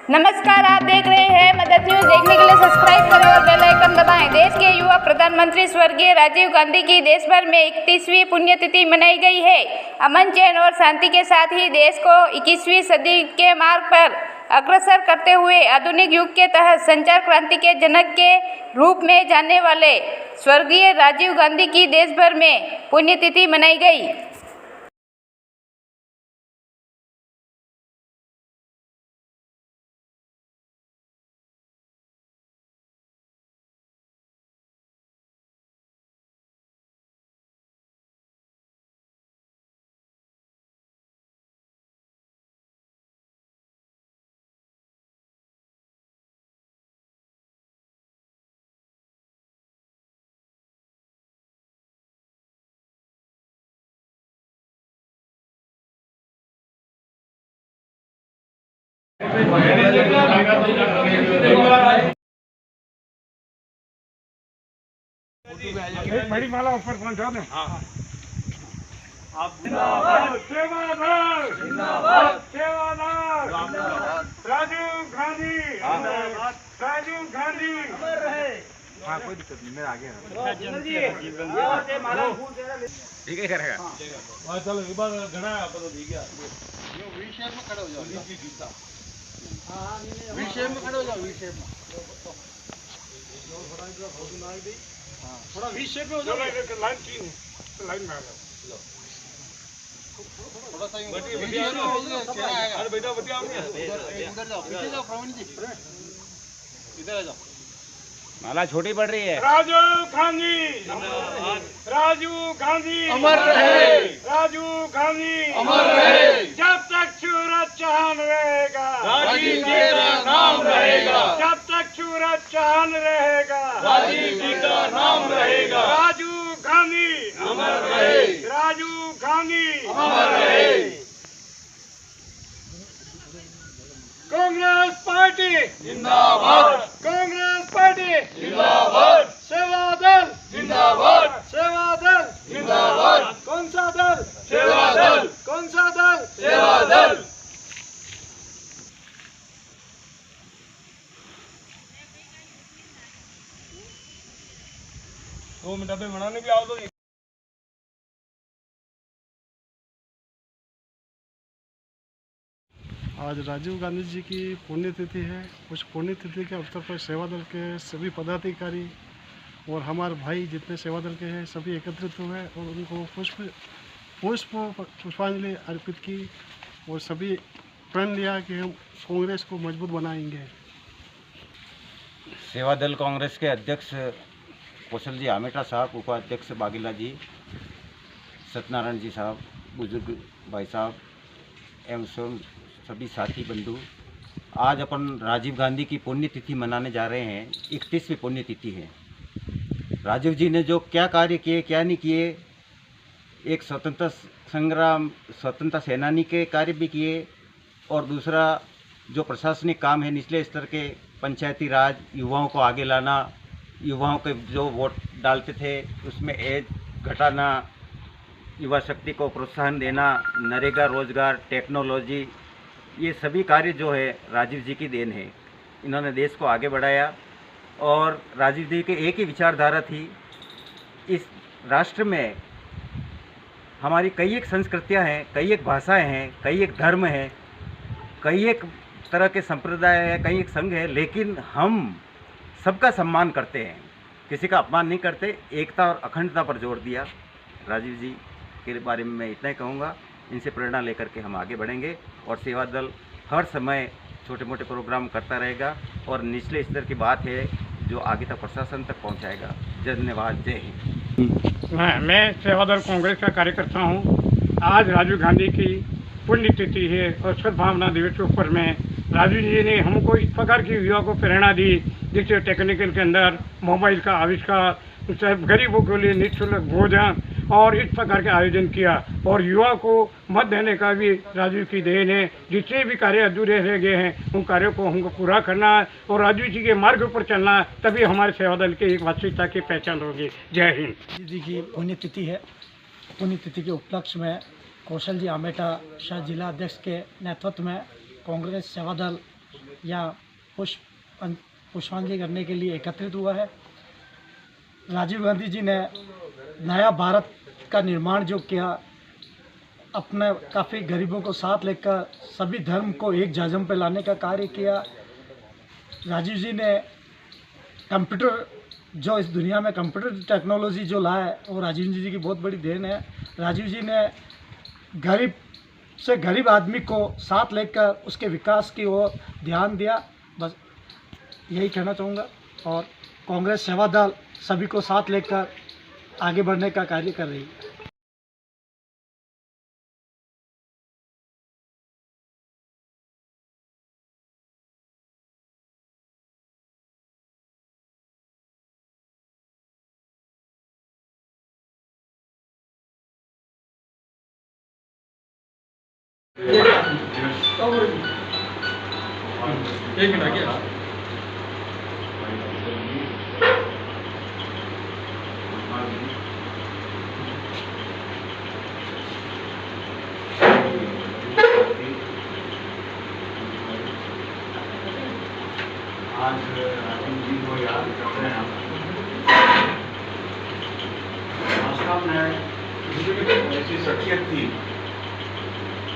नमस्कार, आप देख रहे हैं मदद न्यूज। देखने के लिए सब्सक्राइब करें और बेल आइकन दबाएं। देश के युवा प्रधानमंत्री स्वर्गीय राजीव गांधी की देश भर में 31वीं पुण्यतिथि मनाई गई है। अमन, चैन और शांति के साथ ही देश को 21वीं सदी के मार्ग पर अग्रसर करते हुए आधुनिक युग के तहत संचार क्रांति के जनक के रूप में जानने वाले स्वर्गीय राजीव गांधी की देश भर में पुण्यतिथि मनाई गई। बड़ी माला ऊपर पहुंचा दें। जिंदाबाद सेवादल जिंदाबाद सेवादल राजीव गांधी राजीव गांधी अमर रहे। हाँ, कोई दिक्कत नहीं, मेरा आगे ठीक है करेगा। हाँ चलो एक बार घना अपन तो ठीक है। वी शेप में खड़े हो जाओ। वी शेप में खड़े हो जाओ। वी शेप में थोड़ा वी शेप में हो जाओ। लाइन की लाइन में आ जाओ। थोड़ा सा अरे बेटा बतिया उधर जाओ, पीछे जाओ प्रवीण जी, इधर आ जाओ। माला छोटी पड़ रही है। राजीव गांधी राजीव गांधी अमर रहे। राजीव गांधी अमर रहे। जब तक सूरज चांद रहेगा राजीव जी का नाम रहेगा। जब तक सूरज चांद रहेगा राजीव जी का नाम रहेगा। राजीव गांधी अमर रहे। राजीव गांधी अमर रहे। कांग्रेस पार्टी जिंदाबाद कांग्रेस पार्टी जिंदाबाद सेवा दल जिंदाबाद सेवा दल जिंदाबाद कौन सा दल सेवा दल कौन सा दल सेवा दल। दो मिनट डब्बे बनाने भी आओ तो। आज राजीव गांधी जी की पुण्यतिथि है। उस पुण्यतिथि के अवसर पर सेवा दल के सभी पदाधिकारी और हमारे भाई जितने सेवा दल के हैं सभी एकत्रित हुए और उनको पुष्पांजलि अर्पित की और सभी प्रण लिया कि हम कांग्रेस को मजबूत बनाएंगे। सेवा दल कांग्रेस के अध्यक्ष कौशल जी आमेटा साहब, उपाध्यक्ष बागीला जी, सत्यनारायण जी साहब, बुजुर्ग भाई साहब एवं सभी साथी बंधु, आज अपन राजीव गांधी की पुण्यतिथि मनाने जा रहे हैं। 31वीं पुण्यतिथि है। राजीव जी ने जो क्या कार्य किए क्या नहीं किए, एक स्वतंत्रता संग्राम स्वतंत्रता सेनानी के कार्य भी किए और दूसरा जो प्रशासनिक काम है निचले स्तर के पंचायती राज, युवाओं को आगे लाना, युवाओं के जो वोट डालते थे उसमें एज घटाना, युवा शक्ति को प्रोत्साहन देना, नरेगा रोजगार, टेक्नोलॉजी, ये सभी कार्य जो है राजीव जी की देन है। इन्होंने देश को आगे बढ़ाया और राजीव जी के एक ही विचारधारा थी। इस राष्ट्र में हमारी कई एक संस्कृतियां हैं, कई एक भाषाएं हैं, कई एक धर्म हैं, कई एक तरह के संप्रदाय हैं, कई एक संघ है, लेकिन हम सबका सम्मान करते हैं, किसी का अपमान नहीं करते। एकता और अखंडता पर जोर दिया। राजीव जी के बारे में मैं इतना ही कहूँगा। इनसे प्रेरणा लेकर के हम आगे बढ़ेंगे और सेवा दल हर समय छोटे मोटे प्रोग्राम करता रहेगा और निचले स्तर की बात है जो आगे तक प्रशासन तक पहुंचाएगा। धन्यवाद। जय हिंद। मैं सेवा दल कांग्रेस का कार्यकर्ता हूँ। आज राजीव गांधी की पुण्यतिथि है और सद्भावना दिवस के ऊपर में राजीव जी ने हमको इस प्रकार की युवा को प्रेरणा दी जिससे टेक्निकल के अंदर मोबाइल का आविष्कार, गरीबों के लिए निःशुल्क भोजन और इस प्रकार के आयोजन किया और युवा को मत देने का भी राजीव की देन है। जितने भी कार्य अधूरे रह गए हैं उन कार्यों को हमको पूरा करना है और राजीव जी के मार्ग पर चलना है, तभी हमारे सेवा दल की एक वास्तविकता की पहचान होगी। जय हिंद। जी की पुण्यतिथि है। पुण्यतिथि के उपलक्ष्य में कौशल जी आमेटा शाह जिला अध्यक्ष के नेतृत्व में कांग्रेस सेवा दल यहाँ पुष्पांजलि करने के लिए एकत्रित हुआ है। राजीव गांधी जी ने नया भारत का निर्माण जो किया, अपने काफ़ी गरीबों को साथ लेकर सभी धर्म को एक जाजम पे लाने का कार्य किया। राजीव जी ने कंप्यूटर, जो इस दुनिया में कंप्यूटर टेक्नोलॉजी जो लाया है, वो राजीव जी की बहुत बड़ी देन है। राजीव जी ने गरीब से गरीब आदमी को साथ लेकर उसके विकास की ओर ध्यान दिया। बस यही कहना चाहूँगा। और कांग्रेस सेवा दल सभी को साथ लेकर आगे बढ़ने का कार्य कर रही है। एक मिनट आगे आज राजीव जी को याद करते हैं हम। वास्तव में ऐसी शख्सियत थी,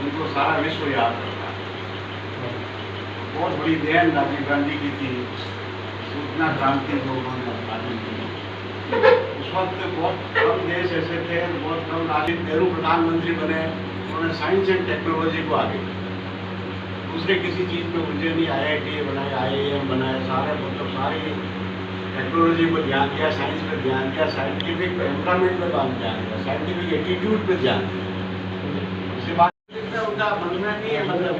उनको सारा विश्व याद करता है। बहुत बड़ी देन राजीव गांधी की थी, सूचना क्रांति जो उन्होंने उत्पादन की। उस वक्त बहुत कम देश ऐसे थे, बहुत कम राजीव नेहरू प्रधानमंत्री बने, उन्होंने साइंस एंड टेक्नोलॉजी को आगे किया। दूसरे किसी चीज़ में उलझे नहीं, IIT बनाए, IIM बनाए, सारे मतलब सारी टेक्नोलॉजी पर ध्यान दिया, साइंस पर ध्यान दिया, साइंटिफिक टेम्परामेंट पर ध्यान दिया, साइंटिफिक एटीट्यूड पर ध्यान दिया। उसके बाद उनका बनना नहीं है, मतलब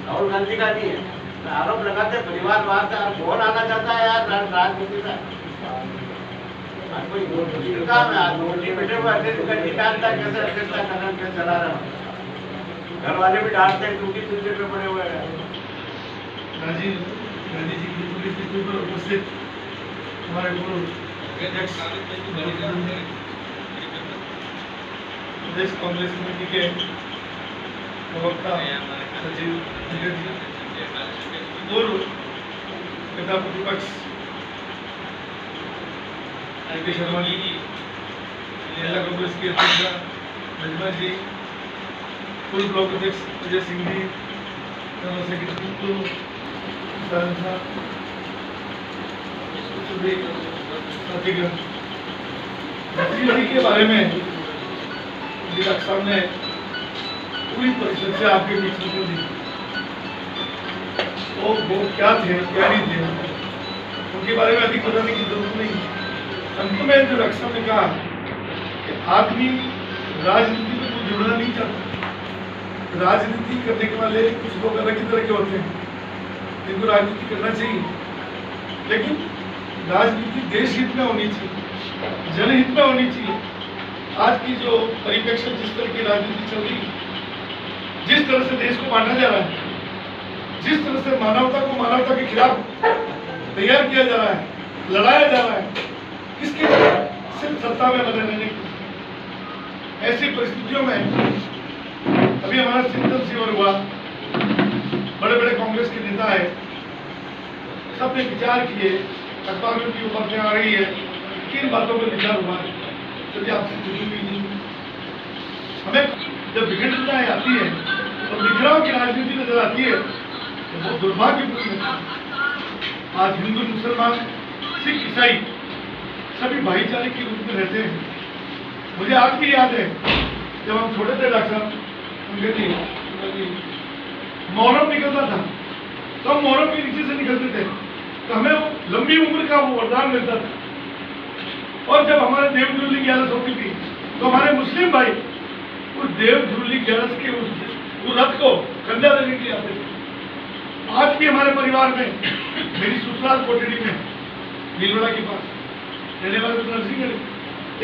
राहुल गांधी का नहीं है। आरोप लगाते परिवारवाद का, कौन आना चाहता है यार राजनीति में? कोई काम है, आज नोटी बैठे हुए अध्यक्ष निकालता कैसे अध्यक्षता करना, कैसे चला रहा है, घर वाले भी डांटते हैं, टूटी टूटे पे पड़े हुए हैं। राजीव गांधी जी की पुण्यतिथि पर उपस्थित हमारे पूर्व अध्यक्ष प्रदेश कांग्रेस कमेटी के प्रवक्ता सचिव जी, पूर्व नेता प्रतिपक्ष IK शर्मा जी, जिला कांग्रेस की अध्यक्षा रजमा जी, पूर्व ब्लॉक अध्यक्ष अजय सिंह जी, जनरल सेक्रेटरी पूर्व साथीगण, राजीव जी के बारे में डॉक्टर साहब ने पूरी परिषद से आपके बीच में दी। वो क्या थे, क्या नहीं थे, उनके बारे में अधिक बताने की जरूरत नहीं। अंत में जो डॉक्टर साहब ने कहा कि आदमी राजनीति में तो जुड़ना नहीं चाहता। राजनीति करने के वाले कुछ लोग अलग ही तरह के होते हैं, जिनको राजनीति करना चाहिए, लेकिन राजनीति देश हित में होनी चाहिए, जनहित में होनी चाहिए। आज की जो परिप्रेक्ष्य, जिस तरह की राजनीति चल रही है, जिस तरह से देश को बांटा जा रहा है, जिस तरह से मानवता को मानवता के खिलाफ तैयार किया जा रहा है, लड़ाया जा रहा है, किसके सिर्फ सत्ता में बने रहने की। ऐसी परिस्थितियों में अभी हमारा चिंतन शिविर हुआ, बड़े बड़े कांग्रेस के नेता है, सबने विचार किए, अखबारों की खबरें आ रही है, किन बातों पर विचार हुआ है, चलिए आपसे जुड़ी नहीं। हमें जब विघटनताएं आती है और बिखराव की राजनीति नजर आती है तो बहुत दुर्भाग्यपूर्ण है। आज हिंदू, मुसलमान, सिख, ईसाई सभी भाईचारे के रूप में रहते हैं। मुझे आज भी याद है, जब हम छोटे थे डॉक्टर साहब, मोहर्रम निकलता था तो हम मोहर्रम के नीचे से निकलते थे, तो हमें लंबी उम्र का वो वरदान मिलता था। और जब हमारे देव झुल्ली ग्यारस होती थी तो हमारे मुस्लिम भाई उस देव झुल्ली ग्यारस के उस रथ को कंधा देने के लिए आते थे। आज भी हमारे परिवार में, मेरी ससुराल कोटड़ी में नीलवड़ा के पास रहने वाले नरसिंह,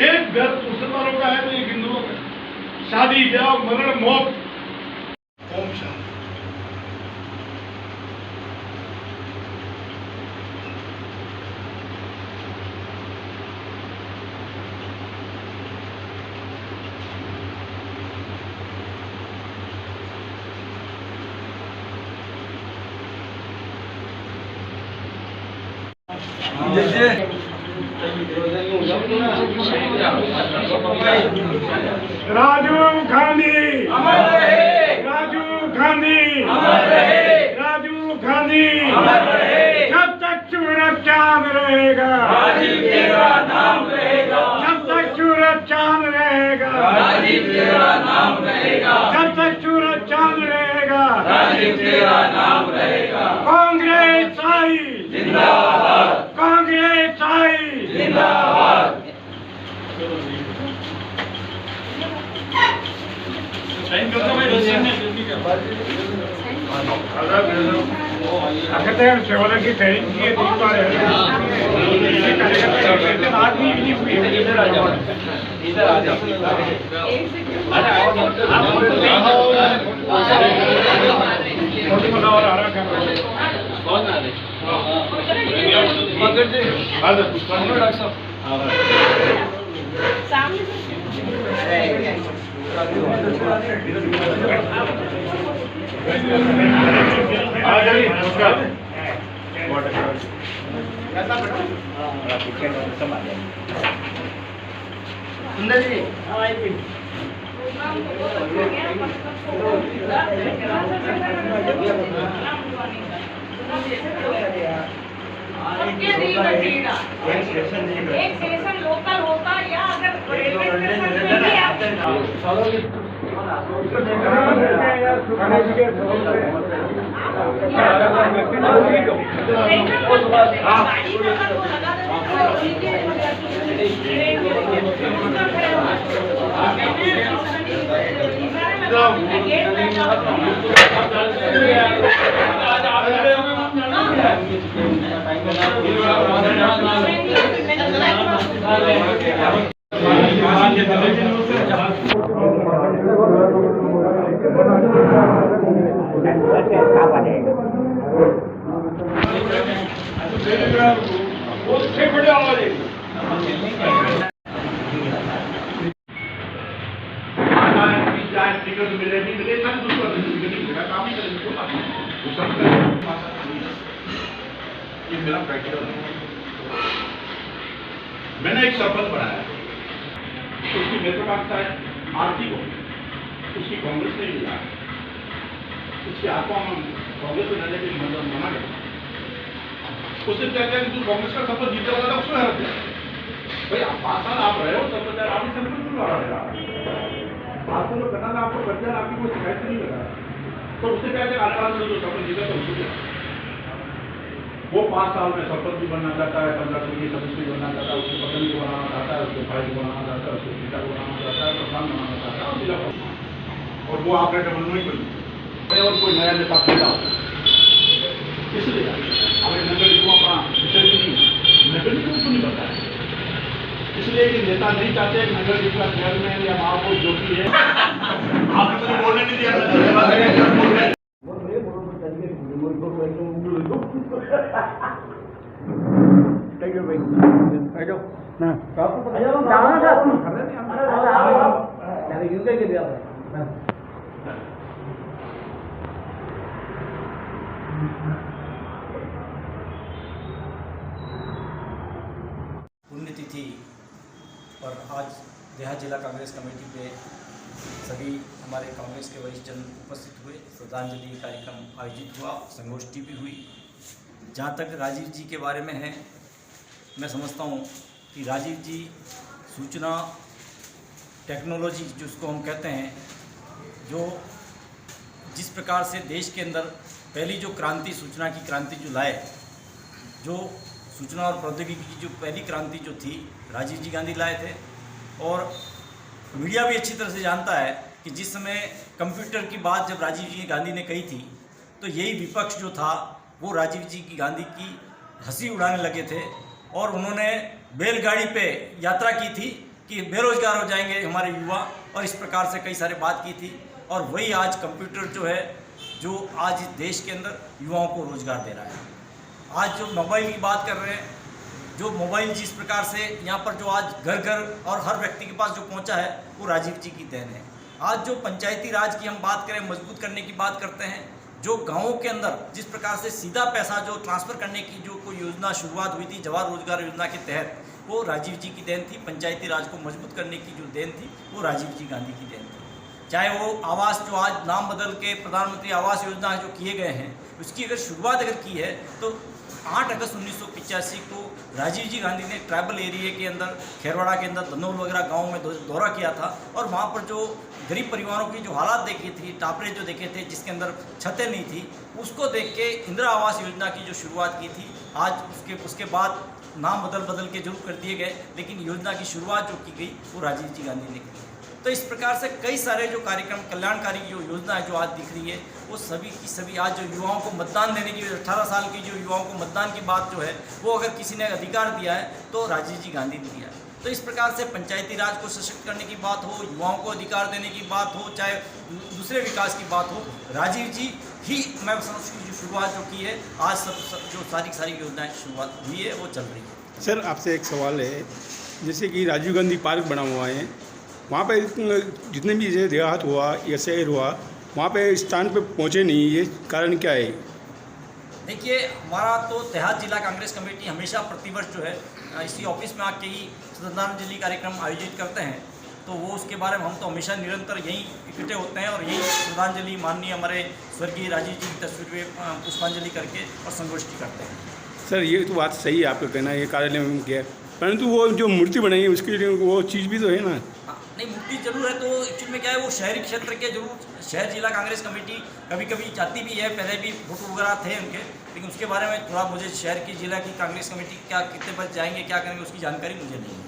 एक घर मुसलमानों का है तो एक हिंदुओं का, शादी ब्याह मरण मौत। ओम शांति। राजीव गांधी अमर रहे, राजीव गांधी अमर रहे, राजीव गांधी अमर रहे। जब तक सूरज चांद रहेगा राजीव तेरा नाम रहेगा, जब तक सूरज चांद रहेगा राजीव तेरा नाम रहेगा, जब तक सूरज चांद रहेगा राजीव तेरा नाम रहेगा। कांग्रेस आई जिंदाबाद, कांग्रेस आई जिंदाबाद। अगर सेवाला की तैयारी की है आदमी नहीं हुई इधर आ जाओ, इधर आ जाओ। कौन आ रहे? सुंदर जी एक स्टेशन लोकल होता या अगर रेलवे स्टेशन में मेरा प्रैक्टिकल मैंने एक शपथ बनाया, उसकी महत्वाकांक्षा है आर्थिक हो, उसकी कांग्रेस ने लिया, उसकी आत्मा में कांग्रेस में रहने के मतलब मना कर उसने क्या किया कि तू कांग्रेस का शपथ जीते वाला था उसमें हरा दिया। भाई आप 5 साल आप रहे हो शपथ, आप ही शपथ क्यों लड़ा रहे हो? आपको जो करना था आपको कर दिया, आपकी कोई शिकायत नहीं लगा। तो उसने क्या किया, आने वाले जो शपथ जीता था उसको दिया। वो 5 साल में सरपंच भी बनना चाहता है, 15 सदस्य भी बनना चाहता है, उसकी पत्नी को बनाना चाहता है, उसके भाई को बनाना चाहता है, उसके पिता को बनाना चाहता है, प्रधान बनाना चाहता है और जिला प्रधान। और वो आपने डबल नहीं कोई और कोई नया नेता पैदा हो, इसलिए हमें नगर निगमों का विषय नहीं, नगर निगम को नहीं बताया, इसलिए कि नेता नहीं चाहते नगर निगम का चेयरमैन या महापौर जो भी है आपने मुझे बोलने नहीं दिया। पुण्यतिथि पर आज देहात जिला कांग्रेस कमेटी पे सभी हमारे कांग्रेस के वरिष्ठ जन उपस्थित हुए। श्रद्धांजलि कार्यक्रम आयोजित हुआ, संगोष्ठी भी हुई। जहाँ तक राजीव जी के बारे में है, मैं समझता हूँ कि राजीव जी सूचना टेक्नोलॉजी जिसको हम कहते हैं, जो जिस प्रकार से देश के अंदर पहली जो क्रांति, सूचना की क्रांति जो लाए, जो सूचना और प्रौद्योगिकी की जो पहली क्रांति जो थी राजीव जी गांधी लाए थे। और मीडिया भी अच्छी तरह से जानता है कि जिस समय कंप्यूटर की बात जब राजीव जी गांधी ने कही थी, तो यही विपक्ष जो था वो राजीव जी की गांधी की हंसी उड़ाने लगे थे और उन्होंने बैलगाड़ी पे यात्रा की थी कि बेरोजगार हो जाएंगे हमारे युवा, और इस प्रकार से कई सारे बात की थी। और वही आज कंप्यूटर जो है, जो आज इस देश के अंदर युवाओं को रोजगार दे रहा है। आज जो मोबाइल की बात कर रहे हैं, जो मोबाइल जिस प्रकार से यहाँ पर जो आज घर घर और हर व्यक्ति के पास जो पहुँचा है, वो राजीव जी की देन है। आज जो पंचायती राज की हम बात करें, मजबूत करने की बात करते हैं, जो गांवों के अंदर जिस प्रकार से सीधा पैसा जो ट्रांसफ़र करने की जो कोई योजना शुरुआत हुई थी जवाहर रोजगार योजना के तहत, वो राजीव जी की देन थी। पंचायती राज को मजबूत करने की जो देन थी वो राजीव जी गांधी की देन थी। चाहे वो आवास जो आज नाम बदल के प्रधानमंत्री आवास योजना जो किए गए हैं, उसकी अगर शुरुआत अगर की है तो 8 अगस्त 1985 को राजीव जी गांधी ने ट्राइबल एरिया के अंदर खेरवाड़ा के अंदर धनौल वगैरह गाँव में दौरा किया था और वहाँ पर जो गरीब परिवारों की जो हालात देखी थी, टापरे जो देखे थे जिसके अंदर छतें नहीं थी, उसको देख के इंदिरा आवास योजना की जो शुरुआत की थी। आज उसके बाद नाम बदल के जरूर कर दिए गए, लेकिन योजना की शुरुआत जो की गई वो राजीव जी गांधी ने की। तो इस प्रकार से कई सारे जो कार्यक्रम कल्याणकारी जो योजना है जो आज दिख रही है, वो सभी की सभी आज जो युवाओं को मतदान देने की 18 साल की जो युवाओं को मतदान की बात जो है वो अगर किसी ने अधिकार दिया है तो राजीव जी गांधी ने दिया है। तो इस प्रकार से पंचायती राज को सशक्त करने की बात हो, युवाओं को अधिकार देने की बात हो, चाहे दूसरे विकास की बात हो, राजीव जी ही मैं समझती हूँ जो शुरुआत जो की है आज सब जो सारी योजनाएं शुरुआत हुई है वो चल रही है। सर आपसे एक सवाल है, जैसे कि राजीव गांधी पार्क बना हुआ है, वहाँ पे जितने भी जैसे देहात हुआ या शहर हुआ वहाँ पे स्थान पे पहुँचे नहीं, ये कारण क्या है? देखिए, हमारा तो देहात जिला कांग्रेस कमेटी हमेशा प्रतिवर्ष जो है इसी ऑफिस में आके ही श्रद्धांजलि कार्यक्रम आयोजित करते हैं। तो वो उसके बारे में हम तो हमेशा निरंतर यहीं इकट्ठे होते हैं और यही श्रद्धांजलि माननीय हमारे स्वर्गीय राजीव जी की तस्वीर में पुष्पांजलि करके और संगोष्ठी करते हैं। सर ये तो बात सही है आपका कहना, ये कार्यालय में किया, परंतु वो जो मूर्ति बनाई है उसके लिए वो चीज़ भी तो है ना। नहीं, मूर्ति जरूर है। तो एक्चुअल में क्या है, वो शहरी क्षेत्र के जरूर शहर जिला कांग्रेस कमेटी कभी कभी चाहती भी है, पहले भी फोटो वगैरह थे उनके, लेकिन उसके बारे में थोड़ा मुझे शहर की जिला की कांग्रेस कमेटी क्या कितने बजे जाएंगे क्या करेंगे उसकी जानकारी मुझे नहीं है।